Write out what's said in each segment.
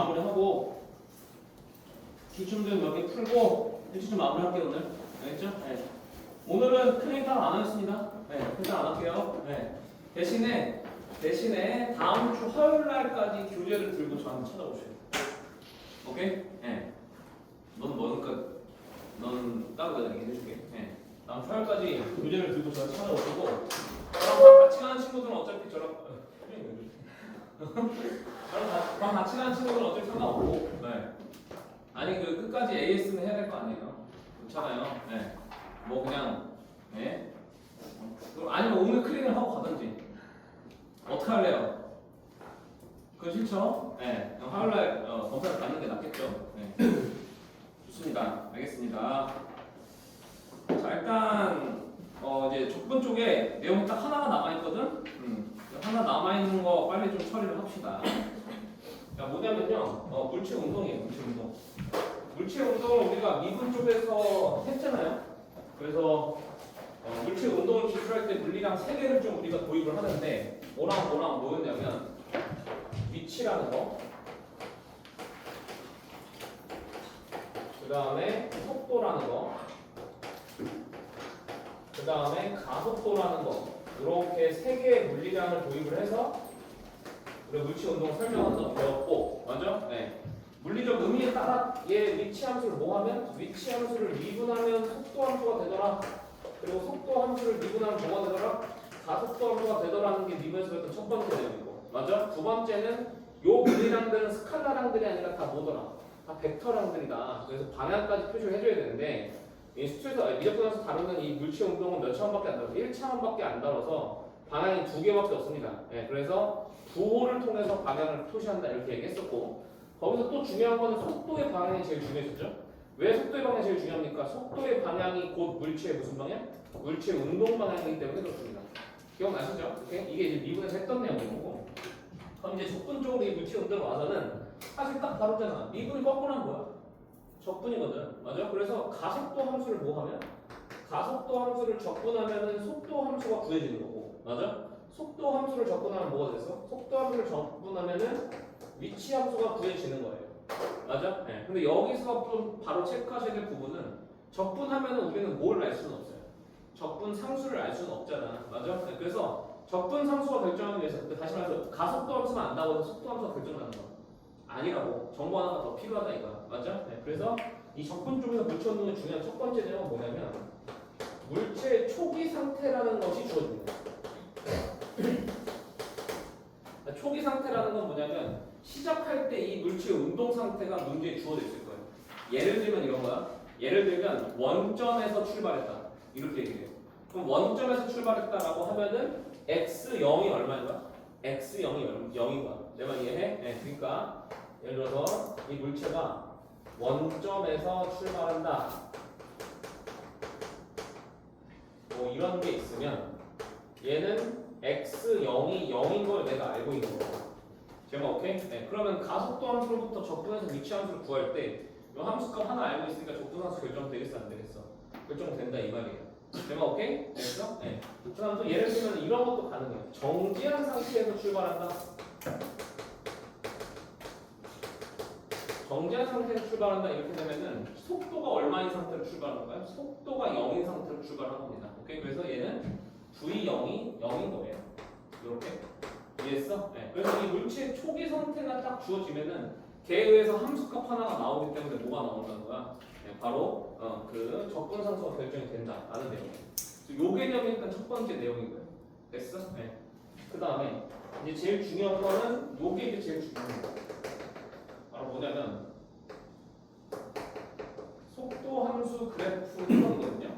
마무리하고 기출문제 몇 개 풀고 일주일 마무리할게요 오늘. 알겠죠? 네. 오늘은 클릭 따로 안 하겠습니다. 네, 클릭 안 할게요. 네. 대신에 다음 주 화요일 날까지 교재를 들고 저한테 찾아오세요. 오케이? 네. 넌 뭐니까 넌 따로 내가 얘기해줄게. 네. 다음 주 화요일까지 교재를 들고 저한테 찾아오시고 저랑 같이 가는 친구들은 어차피 저랑 저랑 같이 가는 친구들은 어차피 상관없고 네. 아니 그 끝까지 AS는 해야 될 거 아니에요. 그렇잖아요. 네. 뭐 그냥 네. 아니면 오늘 클릭을 하고 가든지 어떻게 할래요? 그거 싫죠? 네. 화요일날 검사를 받는 게 낫겠죠? 네. 좋습니다. 알겠습니다. 자 일단 이제 족분 쪽에 내용이 딱 하나가 남아있거든? 하나 남아있는 거 빨리 좀 처리를 합시다. 자 뭐냐면요 물체 운동이에요. 물체 운동. 물체 운동을 우리가 미분 쪽에서 했잖아요. 그래서 물체 운동을 기술할 때 물리량 3개를 좀 우리가 도입을 하는데 뭐랑 뭐였냐면 위치라는 거, 그 다음에 속도라는 거, 그 다음에 가속도라는 거, 이렇게 3개의 물리량을 도입을 해서 우리가 물체 운동을 설명하면서 배웠고, 맞죠? 네. 물리적 의미에 따라 얘 위치 함수를 뭐 하면? 위치 함수를 미분하면 속도 함수가 되더라. 그리고 속도 함수를 미분하면 뭐가 되더라? 가속도 함수가 되더라는 게 미분에서 배웠던 첫 번째 내용이고, 맞죠? 두 번째는 요 물리량들은 스칼라량들이 아니라 다 뭐더라? 다 벡터량들이다. 그래서 방향까지 표시를 해줘야 되는데 이 수에서 미적분에서 다루는 이 물체 운동은 몇 차원밖에 안 다뤄서 1차원밖에 안 다뤄서 방향이 2개밖에 없습니다. 네, 그래서 부호를 통해서 방향을 표시한다 이렇게 얘기했었고 거기서 또 중요한 거는 속도의 방향이 제일 중요했었죠. 왜 속도의 방향이 제일 중요합니까? 속도의 방향이 곧 물체의 무슨 방향? 물체 운동 방향이기 때문에 그렇습니다. 기억나시죠? 오케이? 이게 이제 미분에서 했던 내용이고 그럼 이제 적분 쪽으로 이 물체 운동을 와서는 사실 딱 다뤘잖아. 미분이 거꾸로 한 거야. 적분이거든. 맞아? 그래서 가속도 함수를 뭐 하면? 가속도 함수를 적분하면은 속도 함수가 구해지는 거고. 맞아? 속도 함수를 적분하면 뭐가 됐어? 속도 함수를 적분하면은 위치 함수가 구해지는 거예요. 맞아? 네. 근데 여기서 좀 바로 체크하셔야 될 부분은 적분하면은 우리는 뭘 알 수는 없어요. 적분 상수를 알 수는 없잖아. 맞아? 네. 그래서 적분 상수가 결정하기 위해서 다시 말해서 가속도 함수만 안다고 해서 속도 함수가 결정나는 거 아니라고. 정보 하나가 더 필요하다 이거야. 맞아? 네. 그래서 이 적분 쪽에서 물체 운동의 중요한 첫 번째 내용은 뭐냐면 물체의 초기 상태라는 것이 주어집니다. 초기 상태라는 건 뭐냐면 시작할 때 이 물체의 운동 상태가 문제에 주어져 있을 거예요. 예를 들면 이런 거야. 예를 들면 원점에서 출발했다. 이렇게 얘기해요. 그럼 원점에서 출발했다라고 하면은 x0이 얼마인 거야? x0이 0인 거야. 내 말 이해해? 네, 그러니까 예를 들어서 이 물체가 원점에서 출발한다. 뭐 이런 게 있으면 얘는 x0이 0인 걸 내가 알고 있는 거야. 제가 오케이? 네, 그러면 가속도 함수로부터 적분해서 위치 함수를 구할 때 이 함수값 하나 알고 있으니까 적분 함수 결정되겠어 안 되겠어? 결정된다 이 말이에요. 제가 오케이? 됐어? 네. 그 다음 또 예를 들면 이런 것도 가능해요. 정지한 상태에서 출발한다. 정지한 상태에서 출발한다 이렇게 되면은 속도가 얼마인 상태로 출발하는 거야? 속도가 0인 상태로 출발하는 겁니다. 오케이? 그래서 얘는 V0이 0인 거예요. 이렇게 이해했어? 네. 그래서 이 물체의 초기 상태가 딱 주어지면은 걔에 의해서 함수값 하나가 나오기 때문에 뭐가 나온다는 거야? 네, 바로 그 적분 상수가 결정이 된다라는 내용이에요. 요 개념이 일단 첫 번째 내용이고요. 됐어? 네. 그 다음에 이제 제일 중요한 거는 요게 이제 제일 중요한 거. 바로 뭐냐면 속도 함수 그래프 이거거든요.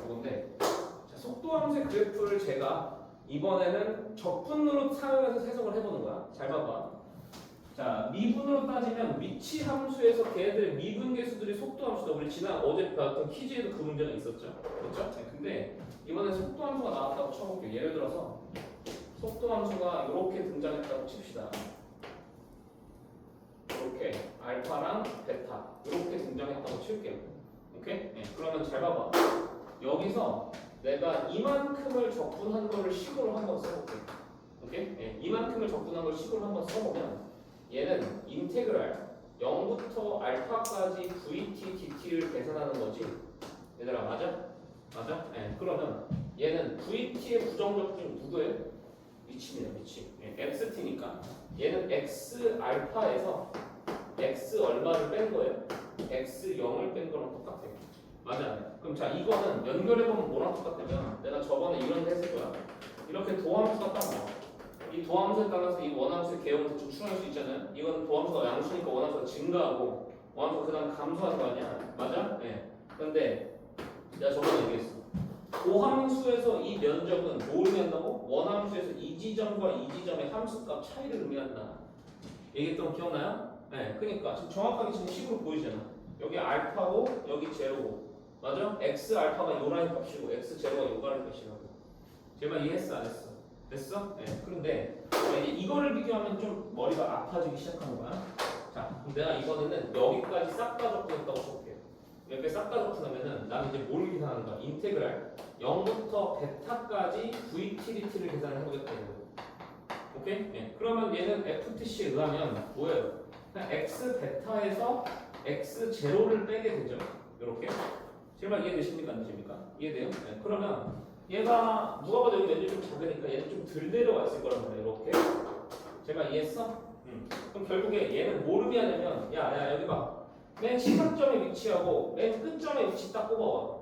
이건데 속도 함수의 그래프를 제가 이번에는 적분으로 사용해서 해석을 해보는 거야. 잘 봐봐. 자, 미분으로 따지면 위치 함수에서 걔네들의 미분 계수들이 속도 함수다. 우리 지난 어제 배웠던 퀴즈에도 그 문제가 있었죠. 그렇죠? 네, 근데 이번에 속도 함수가 나왔다고 쳐볼게요. 예를 들어서 속도 함수가 이렇게 등장했다고 칩시다. 이렇게 알파랑 베타 이렇게 등장했다고 칠게요. 오케이? 네, 그러면 잘 봐봐. 여기서 내가 이만큼을 적분한 거를 식으로 한번 써볼게. 오케이? 예, 이만큼을 적분한 걸 식으로 한번 써보면 얘는 인테그랄 0부터 알파까지 vt dt를 계산하는 거지. 얘들아 맞아? 맞아? 예, 그러면 얘는 vt의 부정적분 누구예요? 미치입니다. 미치. 예, xt니까 얘는 x 알파에서 x 얼마를 뺀 거예요? x 0을 뺀 거랑 똑같아요. 맞아. 그럼 자 이거는 연결해보면 뭐랑 똑같냐면 내가 저번에 이런 데 했을 거야. 이렇게 도함수가 딱 나와. 이 도함수에 따라서 이 원함수의 개형을 대충 추론할 수 있잖아요. 이건 도함수가 양수니까 원함수가 증가하고 원함수가 그 다음 감소하는 거 아니야? 맞아? 예. 그런데 내가 저번에 얘기했어. 도함수에서 이 면적은 뭘 의미한다고? 원함수에서 이 지점과 이 지점의 함수값 차이를 의미한다. 얘기했던 거 기억나요? 네, 그러니까 지금 정확하게 지금 식으로 보이잖아. 여기 알파고 여기 제로고, 맞아? x 알파가 요 라인 값이고 x 제로가 요 라인 값이라고. 제발 이해했어 안 했어? 됐어? 네. 그런데 이제 이거를 비교하면 좀 머리가 아파지기 시작하는 거야. 자, 그럼 내가 이번에는 여기까지 싹 다 적분했다고 쳐볼게요. 여기까지 싹 다 적분하면은 나는 이제 뭘 계산하는 거야? 인테그랄 0부터 베타까지 vtdt를 계산을 해보겠다는 거예요. 오케이? 네. 그러면 얘는 ftc에 의하면 뭐예요? 그냥 x 베타에서 x 제로를 빼게 되죠. 이렇게. 정말 이해되십니까? 안 되십니까? 이해돼요? 네. 그러면 얘가 누가 봐도 여기 면적이 좀 작으니까 얘는 좀 덜 내려와 있을 거란 말이야. 이렇게. 제가 이해했어? 그럼 결국에 얘는 뭘 의미하냐면 야 여기 봐. 맨 시작점에 위치하고 맨 끝점에 위치 딱 꼽아와.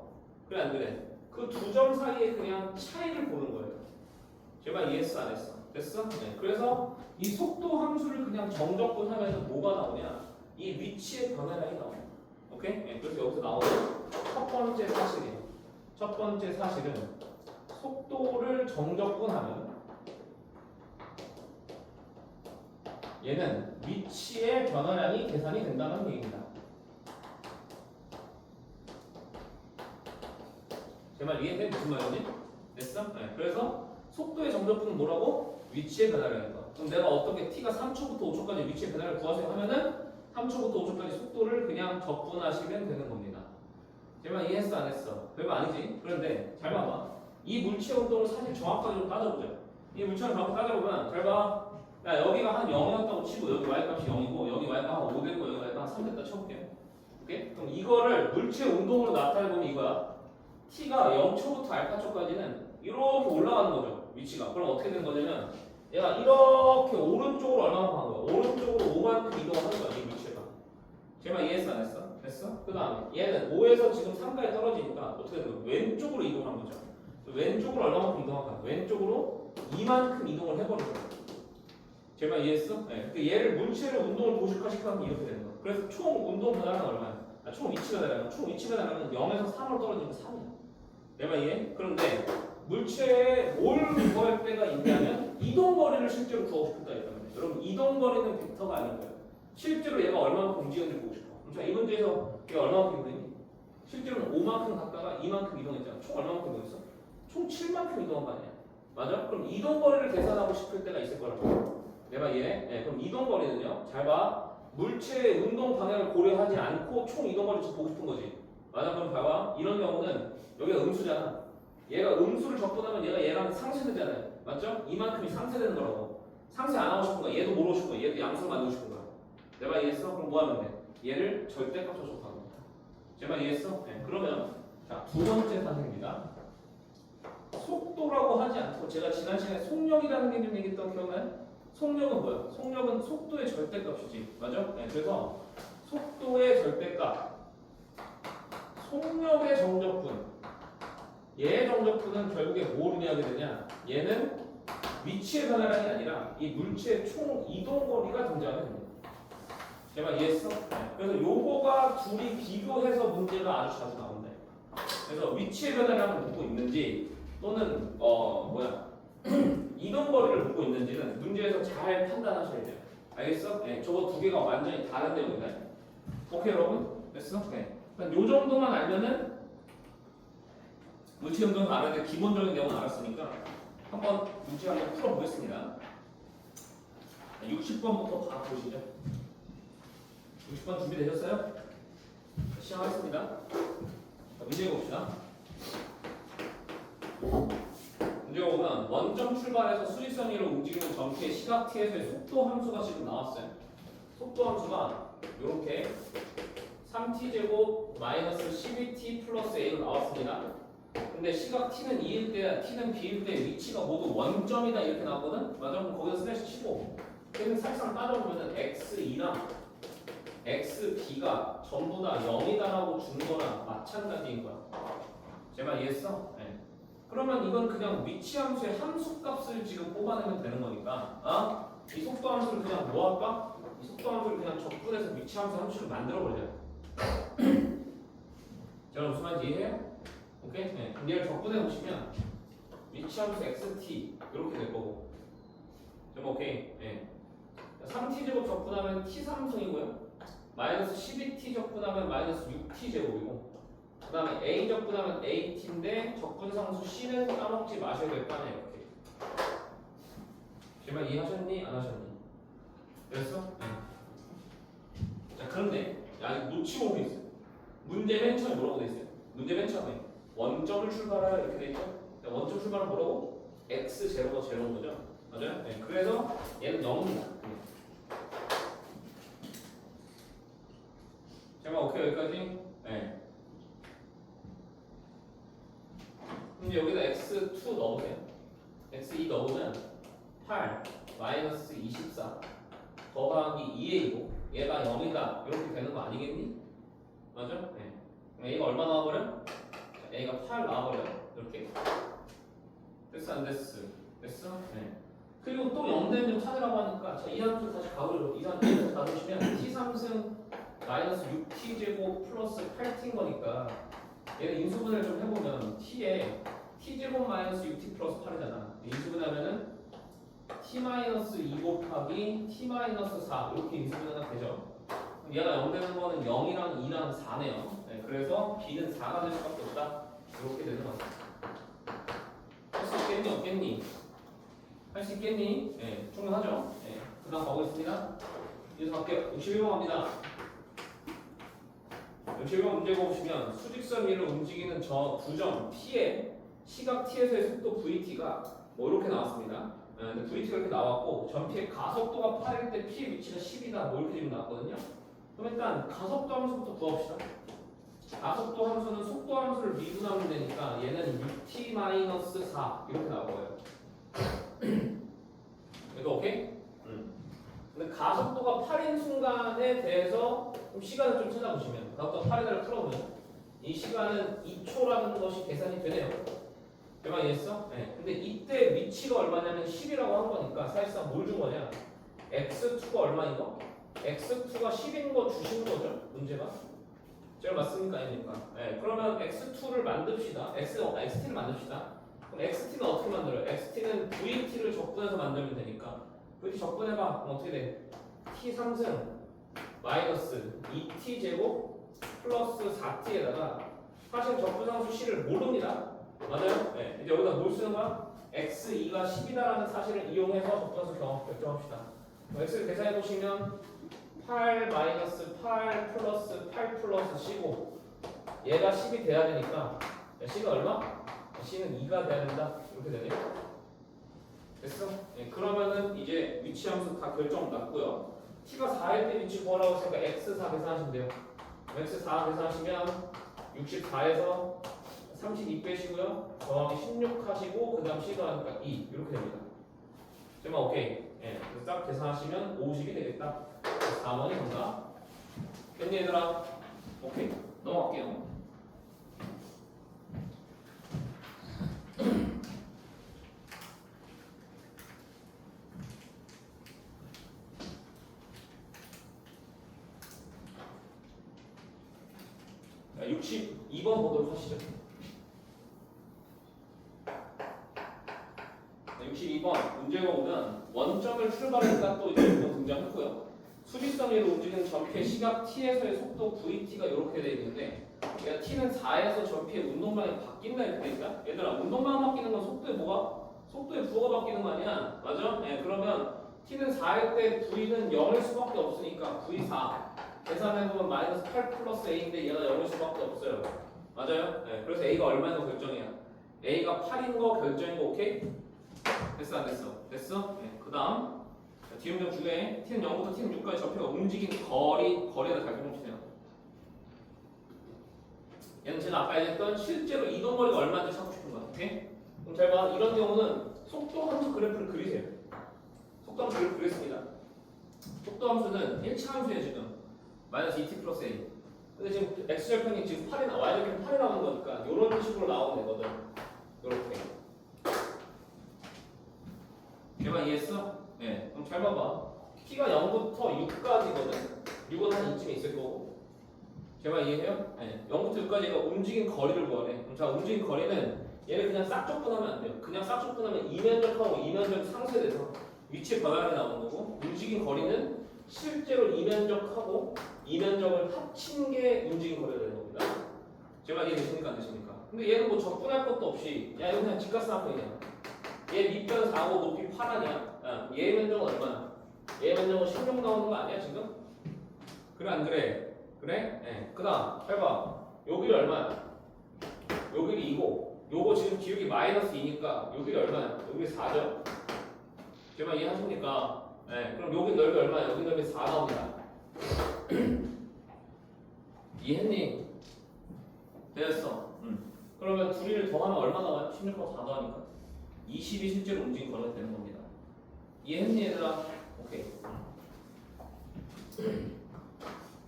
그래 안 그래? 그 두 점 사이에 그냥 차이를 보는 거예요. 제가 이해했어 안 했어? 됐어? 네. 그래서 이 속도 함수를 그냥 정적분하면 뭐가 나오냐? 이 위치의 변화량이 나와요. 오케이? 네. 그래서 여기서 나오는 첫 번째 사실이에요. 첫 번째 사실은 속도를 정적분하면 얘는 위치의 변화량이 계산이 된다는 얘기입니다. 제 말 이해돼? 무슨 말이지? 됐어? 네. 그래서 속도의 정적분은 뭐라고? 위치의 변화량인 거야. 그럼 내가 어떻게 t가 3초부터 5초까지 위치의 변화를 구하세요 하면은 3초부터 5초까지 속도를 그냥 적분하시면 되는 겁니다. 제 말 이해했어 안 했어? 별거 아니지? 그런데 잘 봐봐. 이 물체 운동을 사실 정확하게 좀 따져보자. 이 물체를 정확히 따져보면 잘 봐. 야 여기가 한 0이었다고 치고 여기 y값이 0이고 여기 y가 한 5 되고 여기 y가 한 3 됐다 쳐볼게요. 오케이? 그럼 이거를 물체 운동으로 나타내보면 이거야. t가 0초부터 알파초까지는 이렇게 올라가는 거죠. 위치가. 그럼 어떻게 되는 거냐면 얘가 이렇게 오른쪽으로 얼마만큼 간 거야. 오른쪽으로 5만큼 이동을 하는 거야. 이 위치가. 제 말 이해했어 안 했어? 됐어? 그 다음에 얘는 5에서 지금 3까지 떨어지니까 어떻게 되는 거야? 왼쪽으로 이동한 거죠. 왼쪽으로 얼마만큼 이동할까? 왼쪽으로 이만큼 이동을 해버린 거야. 제 말 이해했어? 네. 그러니까 얘를 물체를 운동을 도식화시켜서 이렇게 되는 거야. 그래서 총 운동 변화는 얼마야? 총 위치 변화는 총 위치 변화는 0에서 3으로 떨어지니까 3이야. 내 말 이해? 그런데 물체에 뭘 구할 때가 있냐면 이동거리를 실제로 구하고 싶다 이거예요. 여러분 이동거리는 벡터가 아닌 거예요. 실제로 얘가 얼마만큼 움직였는지 보고 싶어. 자, 이 문제에서 얘가 얼마만큼 이동했니? 실제로는 5만큼 갔다가 2만큼 이동했잖아. 총 얼마만큼 이동했어? 총 7만큼 이동한 거 아니야? 맞아? 그럼 이동거리를 계산하고 싶을 때가 있을 거라고. 내가 이해? 네, 그럼 이동거리는요. 잘 봐. 물체의 운동 방향을 고려하지 않고 총 이동거리를 보고 싶은 거지. 맞아? 그럼 봐봐. 이런 경우는 여기가 음수잖아. 얘가 음수를 적분하면 얘가 얘랑 상쇄되잖아요. 맞죠? 이만큼이 상쇄되는 거라고. 상쇄 안 하고 싶은 거야. 얘도 모르고 싶은 거야. 얘도 양수를 만들고 싶은 거야. 내가 이해했어? 그럼 뭐 하면 돼? 얘를 절대값으로 적하는 겁니다. 제가 이해했어? 네. 그러면 자, 두 번째 사실입니다. 속도라고 하지 않고 제가 지난 시간에 속력이라는 개념 얘기했던 기억나요? 속력은 뭐야? 속력은 속도의 절대값이지. 맞아? 네. 그래서 속도의 절대값, 속력의 정적분. 얘의 정적분은 결국에 뭘 의미하게 되냐? 얘는 위치의 변화량이 아니라 이 물체의 총 이동거리가 등장하는 겁니다. 제가 이해했어? 네. 그래서 요거가 둘이 비교해서 문제가 아주 자주 나온다. 그래서 위치의 변화량을 묻고 있는지 또는 이동거리를 묻고 있는지는 문제에서 잘 판단하셔야 돼요. 알겠어? 네. 저거 두 개가 완전히 다른 내용이네. 오케이 여러분? 됐어? 네. 요 정도만 알면은 물체 운동을 알았는데 기본적인 내용은 알았으니까 한번 문제 한번 풀어보겠습니다. 60번부터 바로 보시죠. 60번 준비되셨어요? 시작하겠습니다. 자, 문제 봅시다. 문제가 오면 원점 출발해서 수직선 위로 움직이는 전피의 시각 t에서의 속도 함수가 지금 나왔어요. 속도 함수가 이렇게 3t제곱 마이너스 12t 플러스 a로 나왔습니다. 근데 시각 t는 2일 때, t는 b일 때 위치가 모두 원점이다 이렇게 나왔거든? 맞아? 그럼 거기서 슬래시 치고 그래서 사실상 따져보면 x2랑 xb가 전부 다 0이다라고 준 거랑 마찬가지인 거야. 제 말 이해했어? 네. 그러면 이건 그냥 위치 함수의 함수 값을 지금 뽑아내면 되는 거니까 이 속도 함수를 그냥 뭐 할까? 이 속도 함수를 그냥 적분해서 위치 함수 함수를 만들어 버려. 제가 무슨 말인지 이해해요? 오케이? 네. 얘를 적분해 보시면 위치 함수 xt 이렇게 될 거고. 좀 오케이. 네. 3t 제곱 적분하면 t 3승이고요. 마이너스 12t 적분하면 마이너스 6t 제곱이고. 그 다음에 a 적분하면 at인데 적분상수 c는 까먹지 마셔야 될 거 아니야 이렇게. 제발 이해하셨니? 안 하셨니? 됐어? 네. 자 그런데 아직 놓치고 온 게 있어요. 문제 맨 처음에 뭐라고 돼 있어요? 문제 맨 처음에 원점을 출발하라 이렇게 돼 있죠? 원점 출발은 뭐라고? x0가 제로인 거죠? 맞아요? 네. 그래서 얘는 0입니다. 제발 오케이 여기까지? 네. 그럼 여기다 x2 넣으세요. x2 넣으면 8 마이너스 24 더하기 2a이고 얘가 0이다 이렇게 되는 거 아니겠니? 맞아? 네. a가 얼마 나와버려? a가 8 나와버려 이렇게. 됐어 안 됐어? 됐어? 네. 그리고 또 0 되는 점 찾으라고 하니까 자, 이 함수 다시 가보려고 이 함수 가보시면 t3승 마이너스 6t 제곱 플러스 8t인 거니까 얘는 인수분해를 좀 해보면 t에 t 제곱 마이너스 6t 플러스 8이잖아. 인수분해하면은 t 마이너스 2 곱하기 t 마이너스 4 이렇게 인수분해가 되죠. 그럼 얘가 0 되는 거는 0이랑 2랑 4네요. 네, 그래서 b는 4가 될 수밖에 없다. 이렇게 되는 거죠. 할 수 있겠니 없겠니? 할 수 있겠니? 네, 충분하죠. 네, 그 다음 가보겠습니다. 이어서 갈게요. 61번 갑니다. 61번 문제 보시면 수직선 위를 움직이는 저 구점 P의 시각 T에서의 속도 VT가 뭐 이렇게 나왔습니다. 근데 VT가 이렇게 나왔고 전피의 가속도가 8일 때 P의 위치가 10이다 뭐 이렇게 지금 나왔거든요. 그럼 일단 가속도 함수부터 구합시다. 가속도 함수는 속도 함수를 미분하면 되니까 얘는 6t-4 이렇게 나올 거예요. 이거 오케이? 근데 가속도가 8인 순간에 대해서 좀 시간을 좀 찾아보시면 가속도가 8이다를 풀어보면 이 시간은 2초라는 것이 계산이 되네요. 얼마 이해했어? 네. 근데 이때 위치가 얼마냐면 10이라고 한 거니까 사실상 뭘 준 거냐? x2가 얼마인 거? x2가 10인 거 주신 거죠? 문제가? 제가 맞습니까? 아닙니까? 네. 그러면 x2를 만듭시다. xt를 만듭시다. 그럼 xt는 어떻게 만들어요? xt는 vt를 적분해서 만들면 되니까 vt 적분해봐. 그럼 어떻게 돼? t 3승 마이너스 2t 제곱 플러스 4t에다가 사실 적분상수 c를 모릅니다. 맞아요? 네. 이제 여기다 뭘 쓰는 거야? x2가 10이다라는 사실을 이용해서 적분상수 결정합시다. x를 계산해 보시면 8 마이너스 8 플러스 8 플러스 c고 얘가 10이 돼야 되니까 c가 얼마? c는 2가 돼야 된다. 이렇게 되네요. 됐어? 네, 그러면은 이제 위치 함수 다 결정 났고요. t가 4일 때 위치 구하라고 했으니까 x4 계산하시면 돼요. x4 계산하시면 64에서 32 빼시고요. 더하기 16 하시고 그 다음 c가 하니까 2 이렇게 됩니다. 정말 오케이. 예, 그래서 딱 계산하시면 50이 되겠다. 4번이 정답. 됐니 얘들아? 오케이. 넘어갈게요. 자, 62번 보도록 하시죠. 62번 문제가 오면 원점을 출발했다 또 이제 이거 등장했고요. 수직선 위로 움직이는 전피의 시각 t에서의 속도 vt가 이렇게 돼 있는데 얘가 t는 4에서 전피의 운동방이 바뀐다 이렇게 돼 있다. 얘들아 운동방 바뀌는 건 속도에 뭐가? 속도의 부호가 바뀌는 거 아니야? 맞아? 네, 그러면 t는 4일 때 v는 0일 수밖에 없으니까 v4 계산해보면 마이너스 8 플러스 a인데 얘가 0일 수밖에 없어요. 맞아요? 네, 그래서 a가 얼마인 거 결정이야. A가 8인 거 결정인 거 오케이? 됐어 안 됐어? 됐어? 네. 그 다음 뒤음정 중에 T는 0부터 T는 6까지 좌표가 움직인 거리에다 잘 적어주세요. 얘는 제가 아까 얘기했던 실제로 이동거리가 얼마인지 찾고 싶은 거야. 오케이? 그럼 잘 봐. 이런 경우는 속도 함수 그래프를 그리세요. 속도 함수 그래프 그렸습니다. 속도 함수는 1차 함수예요 지금. 마이너스 2t 플러스 a. 근데 지금 x절편이 지금 8이 y절편 8이 나오는 거니까 이런 식으로 나오는 애거든. 요렇게. 걔만 이해했어? 네. 그럼 잘 봐봐. t가 0부터 6까지거든. 6은 한 이쯤에 있을 거고. 걔만 이해해요? 네. 0부터 6까지 얘가 움직인 거리를 구하래. 그럼 자, 움직인 거리는 얘를 그냥 싹적분하면 안 돼요. 그냥 싹적분하면 이면적하고 이면적 상쇄돼서 위치 변화가 나오는 거고, 움직인 거리는 실제로 이면적하고 이면적을 합친 게 움직인 거리가 되는 겁니다. 제 말 이해되십니까? 안 되십니까? 근데 얘는 뭐 적분할 것도 없이 야 이거 그냥 직각스 한편이야. 얘 밑변 4고 높이 8 아니야? 야, 얘 면적은 얼마야? 얘 면적은 16 나오는 거 아니야 지금? 그래 안 그래? 그래? 네. 그 다음 해봐. 요 길이 얼마야? 요 길이 2고 요거 지금 기울기 마이너스 2니까 요 길이 얼마야? 요 길이 4죠? 제 말 이해하십니까? 네. 그럼 요 길 넓이 얼마야? 요 길 넓이 4 나옵니다. 이해했니? 됐어. 그러면 둘이를 더하면 얼마 나와요? 16하고 4 더하니까 20이 실제로 움직인 거리가 되는 겁니다. 이해했니 얘들아? 오케이.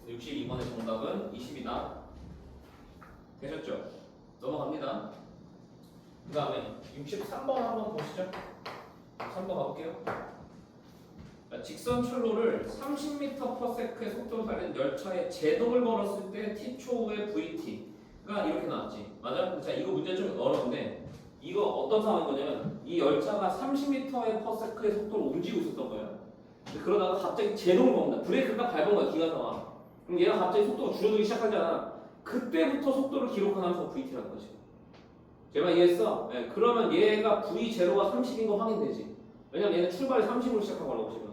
62번의 정답은 20이다. 되셨죠? 넘어갑니다. 그 다음에 63번 한번 보시죠. 3번 가볼게요. 직선 출로를 30m/s의 속도로 달리는 열차에 제동을 걸었을 때 t초의 vt가 이렇게 나왔지. 맞아? 자, 이거 문제 좀 어려운데 이거 어떤 상황인 거냐면 이 열차가 30m/s의 속도로 움직이고 있었던 거예요. 그러다가 갑자기 제동을 겁니다. 브레이크가 밟은 거야, 기관사가. 그럼 얘가 갑자기 속도가 줄어들기 시작하잖아. 그때부터 속도를 기록하는 함수가 vt라는 거지. 제가 이해했어? 네, 그러면 얘가 v0가 30인 거 확인되지. 왜냐면 얘는 출발이 30으로 시작한 거라고 지금.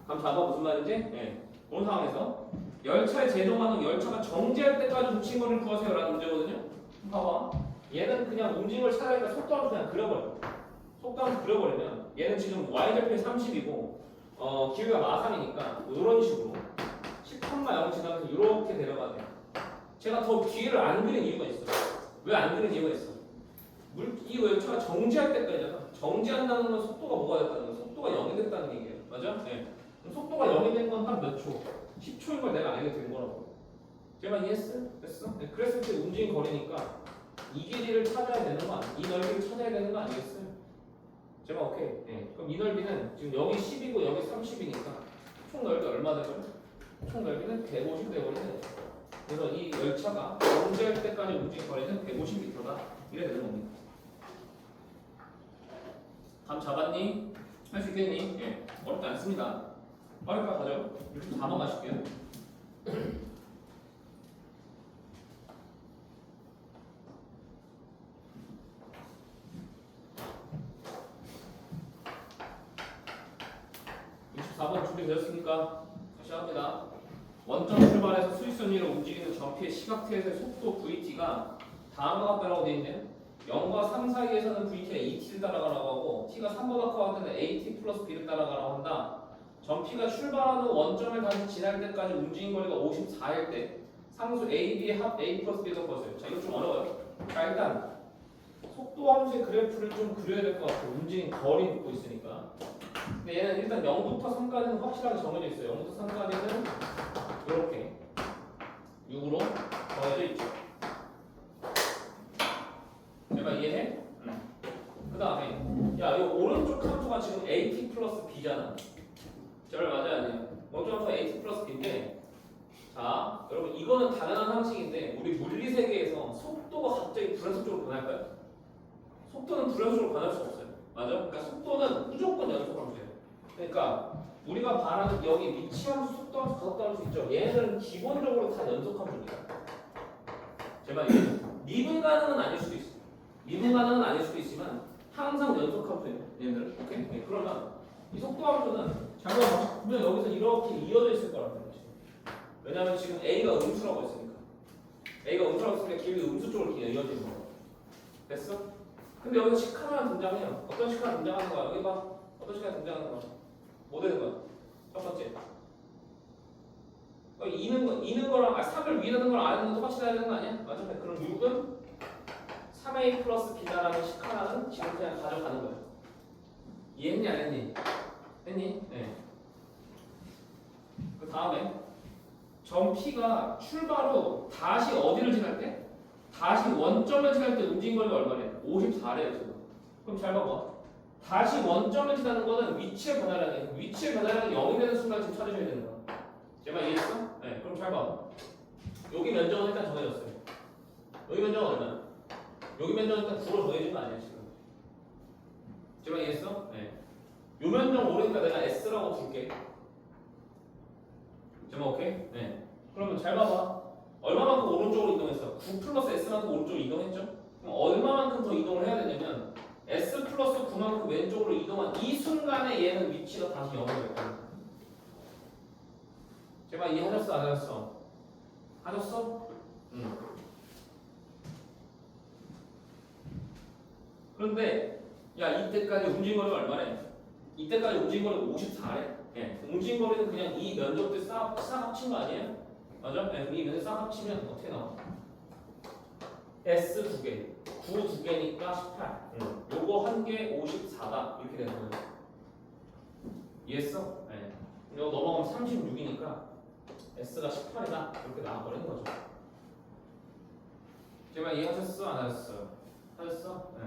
그럼 잡아 무슨 말인지? 네. 그런 상황에서 열차에 제동하는 열차가 정지할 때까지 움직인 거리를 구하세요 라는 문제거든요. 봐봐. 얘는 그냥 움직임을 차라리 속도함수 그냥 그려버려. 속도함수 그려버리면 얘는 지금 y절편이 30이고 기울기가 마3이니까 이런 식으로 10콤마 0 지나면서 이렇게 내려가야 돼요. 제가 더 뒤를 안 그린 이유가 있어요. 왜 안 그린 이유가 있어? 이 열차가 정지할 때까지잖아. 정지한다는 건 속도가 뭐가 됐다는 거야? 속도가 0이 됐다는 얘기예요. 맞아? 네. 그럼 속도가 0이 된 건 한 몇 초? 10초인 걸 내가 알게 된 거라고. 제가 이해했어? 됐어? 네. 그랬을 때 움직인 거리니까 이 길이를 찾아야 되는 거 아니야? 이 넓이를 찾아야 되는 거 아니겠어요? 제가 오케이. 네. 그럼 이 넓이는 지금 여기 10이고 여기 30이니까 총 넓이 얼마 되거든? 총 넓이는 150 되거든요. 그래서 이 열차가 정지할 때까지 움직인 거리는 150m다. 이래 되는 겁니다. 감 잡았니? 할 수 있겠니? 예. 어렵지 않습니다. 어렵다 가죠. 이렇게 다 넘어가실게요. (64번) 준비되셨습니까? 다시 합니다. 원점 출발해서 수직선 위로 움직이는 전피의 시각태에서의 속도 vt가 다음과 같다라고 되어 있네요. 0과 3 사이에서는 vt가 2t를 따라가라고 하고 t가 3보다 커할 때는 at 플러스 b를 따라가라고 한다. 전피가 출발하는 원점을 다시 지날 때까지 움직인 거리가 54일 때 상수 a, b의 합 a 플러스 b가 구하세요. 자, 이거 좀 어려워요. 자, 일단 속도 함수의 그래프를 좀 그려야 될 것 같아요. 움직인 거리 묻고 있으니까. 근데 얘는 일단 0부터 3까지는 확실하게 정해져 있어요. 0부터 3까지는 이렇게 6으로 정해져 있죠. 제가 이해해? 그 다음에 야, 이 오른쪽 함수가 지금 at 플러스 b잖아. 저를 맞아야 돼요. 오른쪽 함수가 at 플러스 b인데, 자, 여러분 이거는 당연한 상식인데 우리 물리 세계에서 속도가 갑자기 불연속적으로 변할까요? 속도는 불연속적으로 변할 수 없어요. 맞아? 그러니까 속도는 무조건 연속함수예요. 그러니까 우리가 말하는 여기 위치함수, 속도함수, 가속도함수 있죠? 얘네들은 기본적으로 다 연속함수입니다. 제발 미분 가능은 아닐 수도 있어요. 미분 가능은 아닐 수도 있지만 항상 연속함수예요. 얘네들은. 오케이? 네, 그러면 이 속도함수는 잠깐 보면 여기서 이렇게 이어져 있을 거라는 거지. 왜냐하면 지금 A가 음수라고 했으니까. A가 음수라고 했으니까 길이 음수 쪽으로 이렇게 이어지는 거야. 됐어? 근데 여기서 시카가 등장해요. 어떤 시카가 등장하는 거야? 여기 봐. 어떤 시카가 등장하는 거야? 뭐 되는 거야? 첫 번째. 이는 거랑 3을 위에 넣는 거랑 아래 넣는 거 똑같이 해야 되는 거 아니야? 맞아? 그럼 6은 3a 플러스 b다라는 시카라는 지금 그냥 가져가는 거야. 이해했니 안 했니? 했니? 네. 그 다음에 점 P가 출발 후 다시 어디를 지날 때? 다시 원점을 지날 때 움직인 거리가 얼마래? 54래요 지금. 그럼 잘 봐봐. 다시 원점을 지나는 거는 위치의 변화라는 게 위치의 변화라는 게 0이 되는 순간 지금 찾으셔야 되는 거야. 제가 이해했어? 네. 그럼 잘 봐. 여기 면적은 일단 정해졌어요. 여기 면적은 얼마야? 여기 면적은 일단 9로 정해진 거 아니야 지금. 제가 이해했어? 네. 요 면적 모르니까 내가 S라고 줄게. 제가 오케이? 네. 그러면 잘 봐봐. 얼마만큼 오른쪽으로 이동했어? 9 플러스 S만큼 오른쪽으로 이동했죠? 그럼 얼마만큼 더 이동을 해야 되냐면 S 플러스 9만큼 왼쪽으로 이동한 이 순간에 얘는 위치가 다시 0이 됐거든. 제발 이해하셨어? 안 하셨어? 하셨어? 응. 그런데 야 이때까지 움직인 거리가 얼마래? 이때까지 움직인 거리가 54래? 예. 움직인 거리는 그냥 이 면적들 싹 합친 거 아니에요? 맞아? 네, 이 면적 싹 합치면 어떻게 나와? S 2개, 9 2개니까 18. 요거 한 개 54다. 이렇게 되는 거예요. 이해했어? 네. 이거 넘어가면 36이니까 S가 18이다. 이렇게 나와버리는 거죠. 제가 이해하셨어? 안 하셨어요? 하셨어? 네.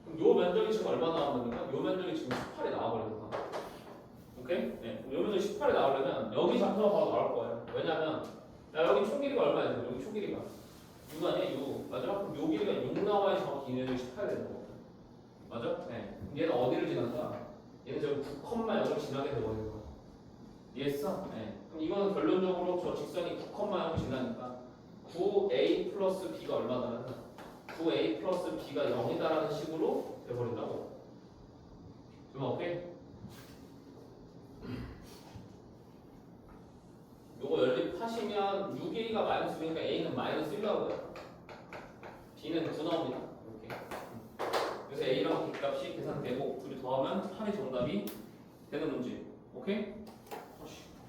그럼 요 면적이 지금 얼마 나온 겁니까? 요 면적이 지금 18이 나와버리는 거야. 오케이? 네. 요 면적이 18이 나오려면 여기 좌표가 바로 나올 거예요. 왜냐면 야 여기 총 길이가 얼마야? 여기 총 길이가 6 아니야? 6. 맞아? 그럼 요 길이가 6 나와야 정확히 이 면적이 18이 되는 거거든. 맞아? 네. 그럼 얘는 어디를 지난다? 얘는 저기 9,0을 지나게 되버리는 거야. 이해했어? 네. 그럼 이거는 결론적으로 저 직선이 9,0을 지나니까 9a 플러스 b가 얼마다는 9a 플러스 b가 0이다라는 식으로 돼버린다고. 그럼 오케이? 요거 연립하시면 6a가 마이너스 6이니까 a는 마이너스 1 나오고요. b는 9 나옵니다. 이렇게. 그래서 a랑 b 값이 계산되고 둘이 더하면 8이 정답이 되는 문제. 오케이?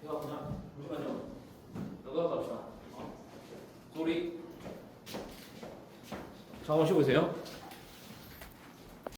배가 그냥 잠시만요. 이거 갑시다. 소리. 자, 한번 쉬보세요.